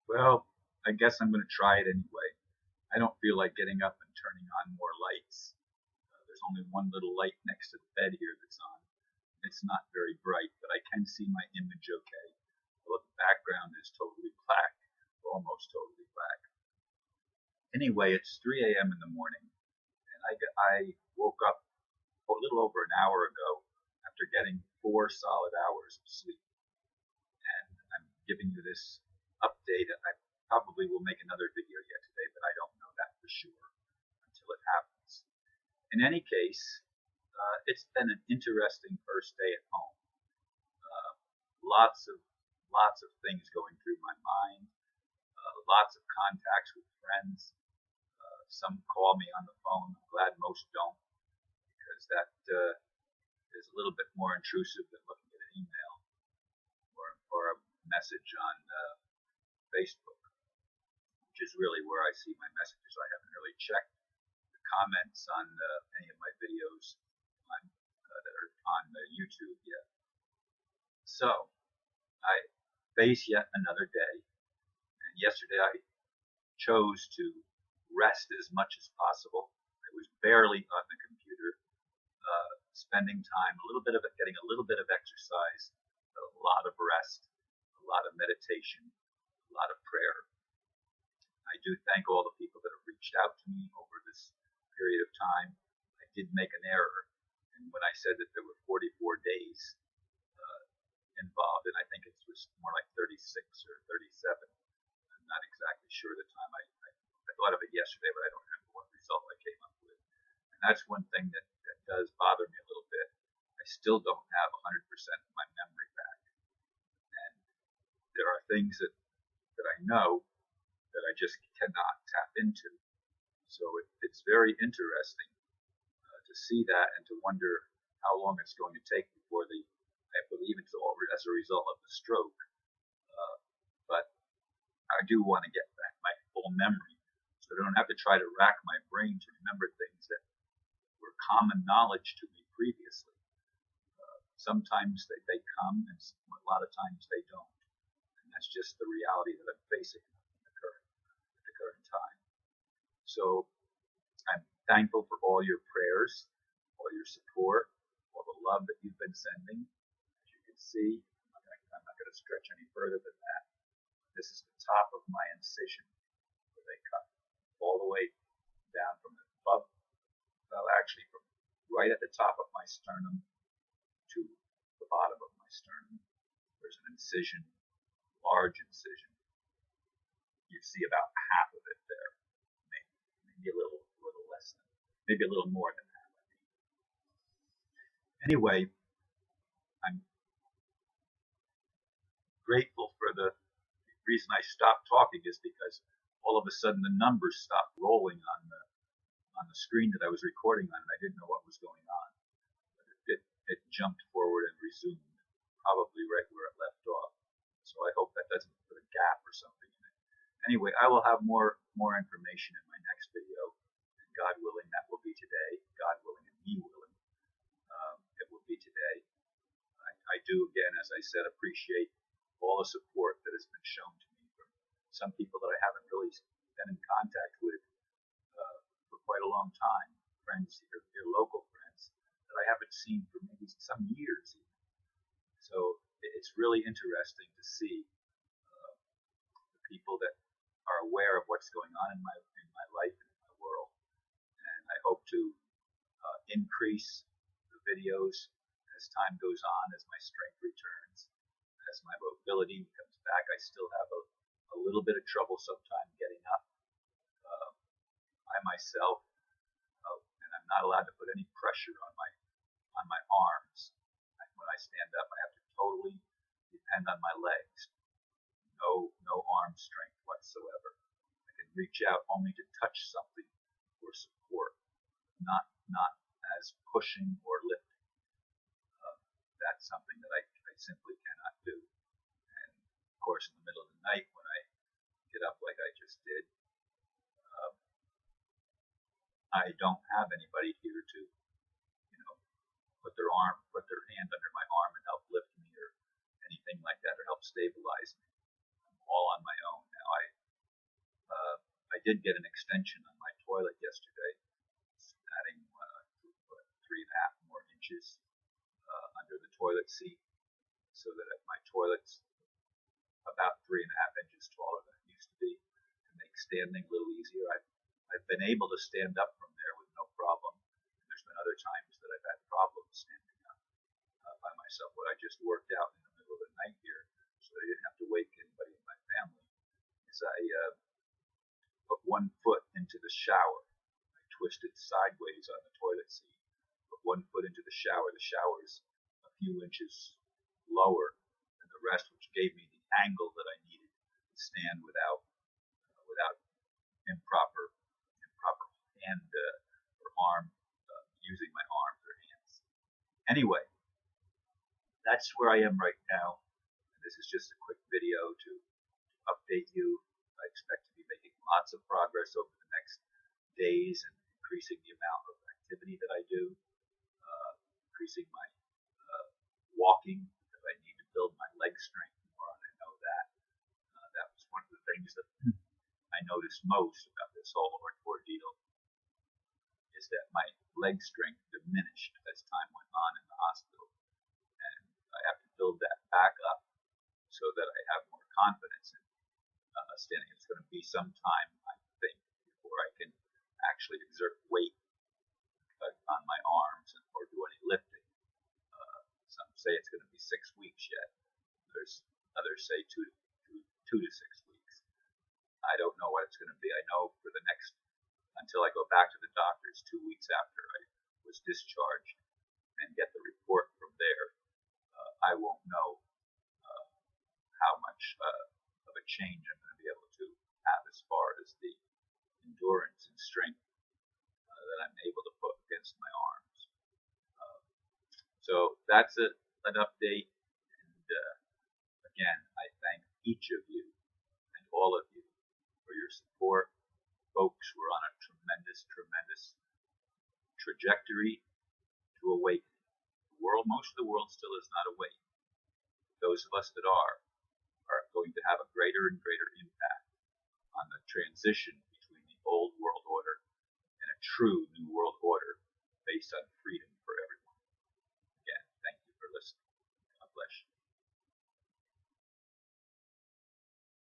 Well, I guess I'm going to try it anyway. I don't feel like getting up and turning on more lights. There's only one little light next to the bed here that's on. It's not very bright, but I can see my image okay. Although the background is totally black, almost totally black. Anyway, it's 3 a.m. in the morning, and I woke up a little over an hour ago after getting 4 solid hours of sleep. And I'm giving you this update. I probably will make another video yet today, but I don't know that for sure until it happens. In any case, it's been an interesting first day at home. Uh, lots of things going through my mind. Lots of contacts with friends. Some call me on the phone. I'm glad most don't, because that is a little bit more intrusive than looking at an email or a message on Facebook, which is really where I see my messages. I haven't really checked the comments on any of my videos that are on YouTube yet. So I face yet another day, and yesterday I chose to rest as much as possible. I was barely on the computer, spending time, getting a little bit of exercise, a lot of rest, a lot of meditation, a lot of prayer. I do thank all the people that have reached out to me over this period of time. I did make an error, and when I said that there were 44 days involved, and I think it was more like 36 or 37. I'm not exactly sure the time. I thought of it yesterday, but I don't remember what result I came up with. And that's one thing that does bother me a little bit. I still don't have 100% of my memory back. And there are things that I know that I just cannot tap into. So it's very interesting to see that and to wonder how long it's going to take before I believe it's all as a result of the stroke. But I do want to get back my full memory so I don't have to try to rack my brain to remember things that were common knowledge to me previously. Sometimes they come, and a lot of times they don't. And that's just the reality that I'm facing at the current time. So I'm thankful for all your prayers, all your support, all the love that you've been sending. As you can see, I'm not going to stretch any further than that. This is the top of my incision where they cut all the way down from the above, well, actually from right at the top of my sternum to the bottom of my sternum. There's an incision, large incision. You see about half of it there, maybe a little less than, maybe a little more than that. Anyway, I'm grateful for the reason I stopped talking is because all of a sudden the numbers stopped rolling on the screen that I was recording on, and I didn't know what was going on. But it jumped forward and resumed, probably right where it left off. So I hope that doesn't put a gap or something in it. Anyway, I will have more information in my next video, and God willing, that will be today. God willing and me willing, it will be today. I do, again, as I said, appreciate all the support that has been shown to me from some people that I haven't really been in contact with for quite a long time. Friends, your local friends that I haven't seen for maybe some years even. So it's really interesting to see the people that are aware of what's going on in my life and in my world. And I hope to increase the videos as time goes on, as my strength returns, as my mobility comes back. I still have a little bit of trouble sometimes getting up. I myself, and I'm not allowed to put any pressure on my arms. When I stand up, I have to totally depend on my legs. No arm strength whatsoever. I can reach out only to touch something for support, not as pushing or lifting. That's something that I simply cannot do. And of course, in the middle of the night when I get up like I just did, I don't have anybody here to, put their hand under my arm and help lift me or anything like that, or help stabilize me. I'm all on my own now. I did get an extension on my toilet yesterday, adding 3.5 more inches under the toilet seat, so that my toilet's about 3.5 inches taller than it used to be, to make standing a little easier. I've been able to stand up from there with no problem. There's been other times that I've had problems standing up by myself. What I just worked out in the middle of the night here, so I didn't have to wake anybody in my family, is I put one foot into the shower. I twisted sideways on the toilet seat, put one foot into the shower. The shower's a few inches lower than the rest, which gave me the angle that I needed to stand without improper hand or arm using my arms or hands. Anyway, that's where I am right now. And this is just a quick video to update you. I expect to be making lots of progress over the next days and increasing the amount of activity that I do, increasing my walking, because I need to build my leg strength more, and I know that. That was one of the things that I noticed most about this whole ordeal, is that my leg strength diminished as time went on in the hospital, and I have to build that back up so that I have more confidence in standing. It's going to be some time, I think, before I can actually exert weight on my arms or do any lifting. Some say it's going to be 6 weeks yet. There's others say 2 to 6 weeks. I don't know what it's going to be. I know for the next, until I go back to the doctors 2 weeks after I was discharged and get the report from there, I won't know how much of a change I'm going to be able to have as far as the endurance and strength that I'm able to put against my arms. So that's an update. And again, I thank each of you and all of you for your support. Folks, we're on a tremendous trajectory to awakening. Most of the world still is not awake. Those of us that are going to have a greater and greater impact on the transition between the old world order and a true new world order based on freedom